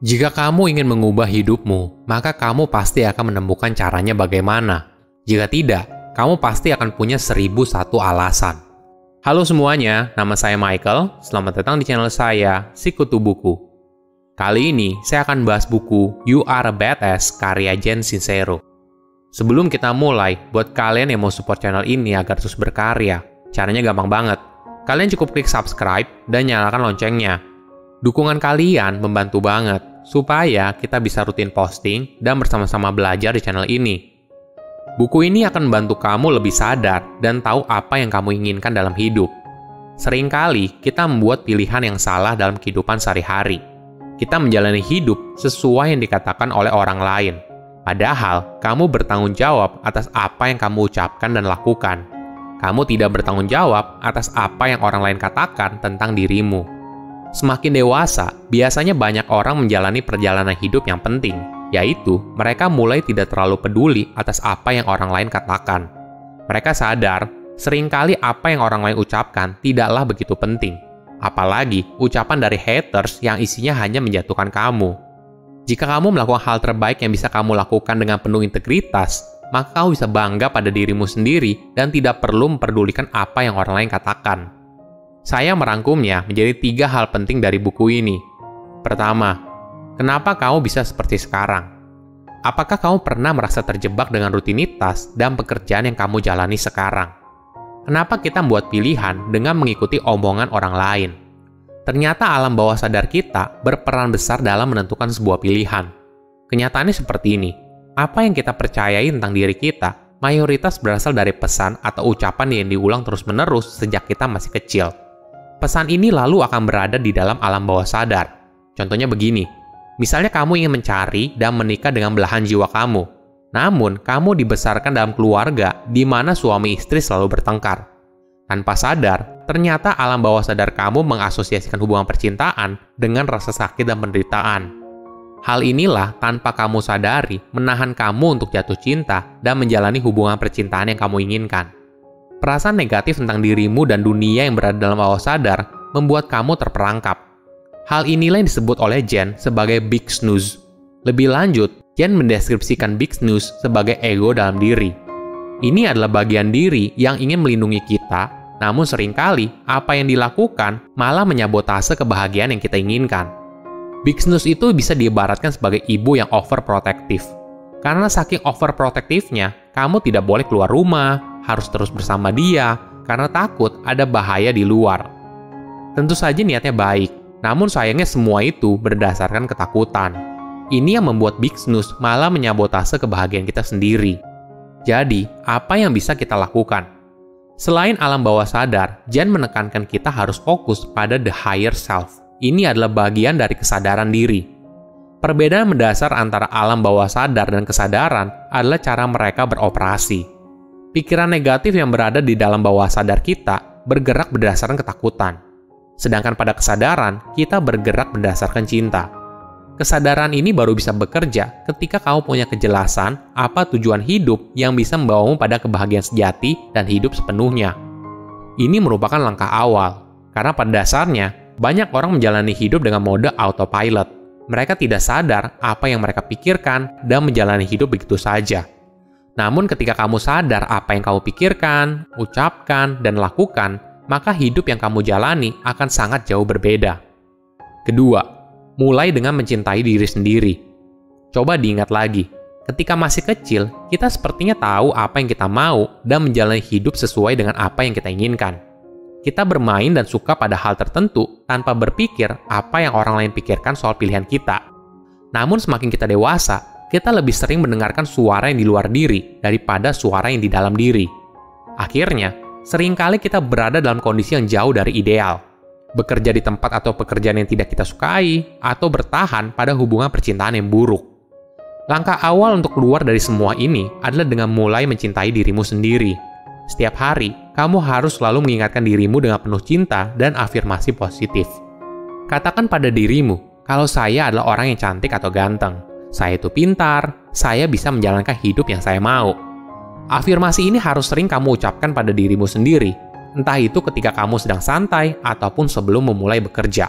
Jika kamu ingin mengubah hidupmu, maka kamu pasti akan menemukan caranya bagaimana. Jika tidak, kamu pasti akan punya 1001 alasan. Halo semuanya, nama saya Michael. Selamat datang di channel saya, Sikutu Buku. Kali ini, saya akan bahas buku You Are a Badass karya Jen Sincero. Sebelum kita mulai, buat kalian yang mau support channel ini agar terus berkarya, caranya gampang banget. Kalian cukup klik subscribe dan nyalakan loncengnya. Dukungan kalian membantu banget, supaya kita bisa rutin posting dan bersama-sama belajar di channel ini. Buku ini akan membantu kamu lebih sadar dan tahu apa yang kamu inginkan dalam hidup. Seringkali kita membuat pilihan yang salah dalam kehidupan sehari-hari. Kita menjalani hidup sesuai yang dikatakan oleh orang lain. Padahal, kamu bertanggung jawab atas apa yang kamu ucapkan dan lakukan. Kamu tidak bertanggung jawab atas apa yang orang lain katakan tentang dirimu. Semakin dewasa, biasanya banyak orang menjalani perjalanan hidup yang penting, yaitu mereka mulai tidak terlalu peduli atas apa yang orang lain katakan. Mereka sadar, seringkali apa yang orang lain ucapkan tidaklah begitu penting. Apalagi ucapan dari haters yang isinya hanya menjatuhkan kamu. Jika kamu melakukan hal terbaik yang bisa kamu lakukan dengan penuh integritas, maka kamu bisa bangga pada dirimu sendiri dan tidak perlu memperdulikan apa yang orang lain katakan. Saya merangkumnya menjadi 3 hal penting dari buku ini. Pertama, kenapa kamu bisa seperti sekarang? Apakah kamu pernah merasa terjebak dengan rutinitas dan pekerjaan yang kamu jalani sekarang? Kenapa kita membuat pilihan dengan mengikuti omongan orang lain? Ternyata alam bawah sadar kita berperan besar dalam menentukan sebuah pilihan. Kenyataannya seperti ini. Apa yang kita percayai tentang diri kita, mayoritas berasal dari pesan atau ucapan yang diulang terus-menerus sejak kita masih kecil. Pesan ini lalu akan berada di dalam alam bawah sadar. Contohnya begini, misalnya kamu ingin mencari dan menikah dengan belahan jiwa kamu. Namun, kamu dibesarkan dalam keluarga di mana suami istri selalu bertengkar. Tanpa sadar, ternyata alam bawah sadar kamu mengasosiasikan hubungan percintaan dengan rasa sakit dan penderitaan. Hal inilah tanpa kamu sadari menahan kamu untuk jatuh cinta dan menjalani hubungan percintaan yang kamu inginkan. Perasaan negatif tentang dirimu dan dunia yang berada dalam bawah sadar membuat kamu terperangkap. Hal inilah yang disebut oleh Jen sebagai Big Snooze. Lebih lanjut, Jen mendeskripsikan Big Snooze sebagai ego dalam diri. Ini adalah bagian diri yang ingin melindungi kita, namun seringkali apa yang dilakukan malah menyabotase kebahagiaan yang kita inginkan. Big Snooze itu bisa diibaratkan sebagai ibu yang overprotective. Karena saking overprotectivenya, kamu tidak boleh keluar rumah, harus terus bersama dia, karena takut ada bahaya di luar. Tentu saja niatnya baik, namun sayangnya semua itu berdasarkan ketakutan. Ini yang membuat Big Snooze malah menyabotase kebahagiaan kita sendiri. Jadi, apa yang bisa kita lakukan? Selain alam bawah sadar, Jen menekankan kita harus fokus pada the higher self. Ini adalah bagian dari kesadaran diri. Perbedaan mendasar antara alam bawah sadar dan kesadaran adalah cara mereka beroperasi. Pikiran negatif yang berada di dalam bawah sadar kita bergerak berdasarkan ketakutan. Sedangkan pada kesadaran, kita bergerak berdasarkan cinta. Kesadaran ini baru bisa bekerja ketika kamu punya kejelasan apa tujuan hidup yang bisa membawamu pada kebahagiaan sejati dan hidup sepenuhnya. Ini merupakan langkah awal, karena pada dasarnya, banyak orang menjalani hidup dengan mode autopilot. Mereka tidak sadar apa yang mereka pikirkan dan menjalani hidup begitu saja. Namun ketika kamu sadar apa yang kamu pikirkan, ucapkan, dan lakukan, maka hidup yang kamu jalani akan sangat jauh berbeda. Kedua, mulai dengan mencintai diri sendiri. Coba diingat lagi, ketika masih kecil, kita sepertinya tahu apa yang kita mau dan menjalani hidup sesuai dengan apa yang kita inginkan. Kita bermain dan suka pada hal tertentu tanpa berpikir apa yang orang lain pikirkan soal pilihan kita. Namun semakin kita dewasa, kita lebih sering mendengarkan suara yang di luar diri daripada suara yang di dalam diri. Akhirnya, seringkali kita berada dalam kondisi yang jauh dari ideal. Bekerja di tempat atau pekerjaan yang tidak kita sukai, atau bertahan pada hubungan percintaan yang buruk. Langkah awal untuk keluar dari semua ini adalah dengan mulai mencintai dirimu sendiri. Setiap hari, kamu harus selalu mengingatkan dirimu dengan penuh cinta dan afirmasi positif. Katakan pada dirimu, kalau saya adalah orang yang cantik atau ganteng. Saya itu pintar, saya bisa menjalankan hidup yang saya mau. Afirmasi ini harus sering kamu ucapkan pada dirimu sendiri, entah itu ketika kamu sedang santai ataupun sebelum memulai bekerja.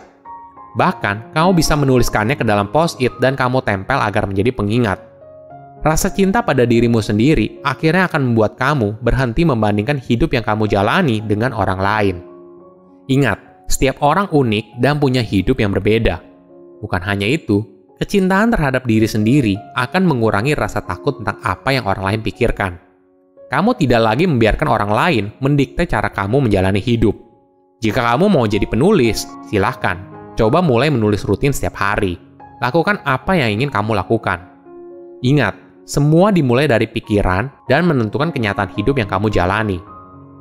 Bahkan, kamu bisa menuliskannya ke dalam post-it dan kamu tempel agar menjadi pengingat. Rasa cinta pada dirimu sendiri akhirnya akan membuat kamu berhenti membandingkan hidup yang kamu jalani dengan orang lain. Ingat, setiap orang unik dan punya hidup yang berbeda. Bukan hanya itu, kecintaan terhadap diri sendiri akan mengurangi rasa takut tentang apa yang orang lain pikirkan. Kamu tidak lagi membiarkan orang lain mendikte cara kamu menjalani hidup. Jika kamu mau jadi penulis, silahkan. Coba mulai menulis rutin setiap hari. Lakukan apa yang ingin kamu lakukan. Ingat, semua dimulai dari pikiran dan menentukan kenyataan hidup yang kamu jalani.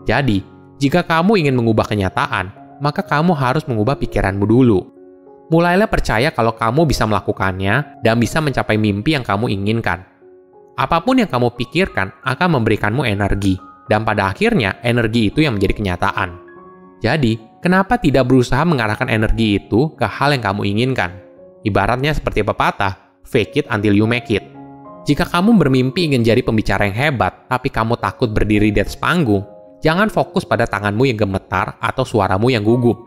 Jadi, jika kamu ingin mengubah kenyataan, maka kamu harus mengubah pikiranmu dulu. Mulailah percaya kalau kamu bisa melakukannya dan bisa mencapai mimpi yang kamu inginkan. Apapun yang kamu pikirkan akan memberikanmu energi, dan pada akhirnya energi itu yang menjadi kenyataan. Jadi, kenapa tidak berusaha mengarahkan energi itu ke hal yang kamu inginkan? Ibaratnya seperti pepatah, fake it until you make it. Jika kamu bermimpi ingin jadi pembicara yang hebat, tapi kamu takut berdiri di atas panggung, jangan fokus pada tanganmu yang gemetar atau suaramu yang gugup.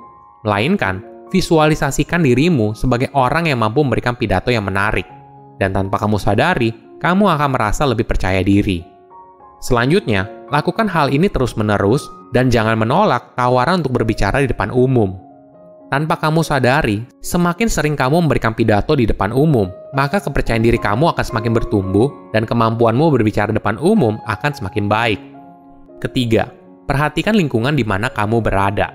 Melainkan, visualisasikan dirimu sebagai orang yang mampu memberikan pidato yang menarik. Dan tanpa kamu sadari, kamu akan merasa lebih percaya diri. Selanjutnya, lakukan hal ini terus-menerus dan jangan menolak tawaran untuk berbicara di depan umum. Tanpa kamu sadari, semakin sering kamu memberikan pidato di depan umum, maka kepercayaan diri kamu akan semakin bertumbuh dan kemampuanmu berbicara di depan umum akan semakin baik. Ketiga, perhatikan lingkungan di mana kamu berada.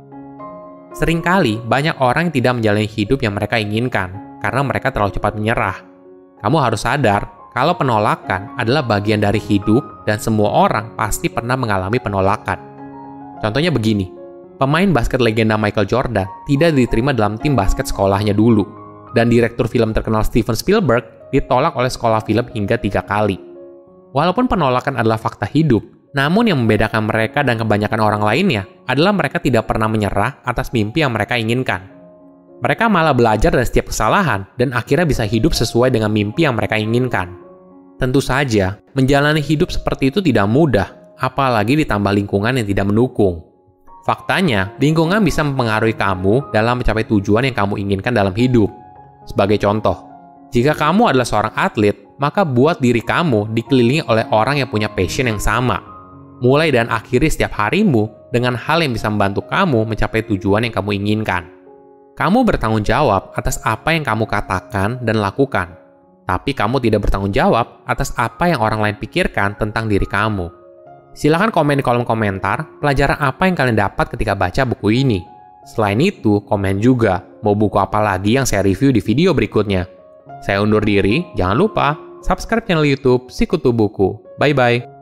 Seringkali, banyak orang yang tidak menjalani hidup yang mereka inginkan karena mereka terlalu cepat menyerah. Kamu harus sadar kalau penolakan adalah bagian dari hidup dan semua orang pasti pernah mengalami penolakan. Contohnya begini, pemain basket legenda Michael Jordan tidak diterima dalam tim basket sekolahnya dulu, dan direktur film terkenal Steven Spielberg ditolak oleh sekolah film hingga 3 kali. Walaupun penolakan adalah fakta hidup, namun yang membedakan mereka dan kebanyakan orang lainnya adalah mereka tidak pernah menyerah atas mimpi yang mereka inginkan. Mereka malah belajar dari setiap kesalahan dan akhirnya bisa hidup sesuai dengan mimpi yang mereka inginkan. Tentu saja, menjalani hidup seperti itu tidak mudah, apalagi ditambah lingkungan yang tidak mendukung. Faktanya, lingkungan bisa mempengaruhi kamu dalam mencapai tujuan yang kamu inginkan dalam hidup. Sebagai contoh, jika kamu adalah seorang atlet, maka buat diri kamu dikelilingi oleh orang yang punya passion yang sama. Mulai dan akhiri setiap harimu dengan hal yang bisa membantu kamu mencapai tujuan yang kamu inginkan. Kamu bertanggung jawab atas apa yang kamu katakan dan lakukan. Tapi kamu tidak bertanggung jawab atas apa yang orang lain pikirkan tentang diri kamu. Silahkan komen di kolom komentar pelajaran apa yang kalian dapat ketika baca buku ini. Selain itu, komen juga mau buku apa lagi yang saya review di video berikutnya. Saya undur diri, jangan lupa subscribe channel YouTube Sikutu Buku. Bye-bye.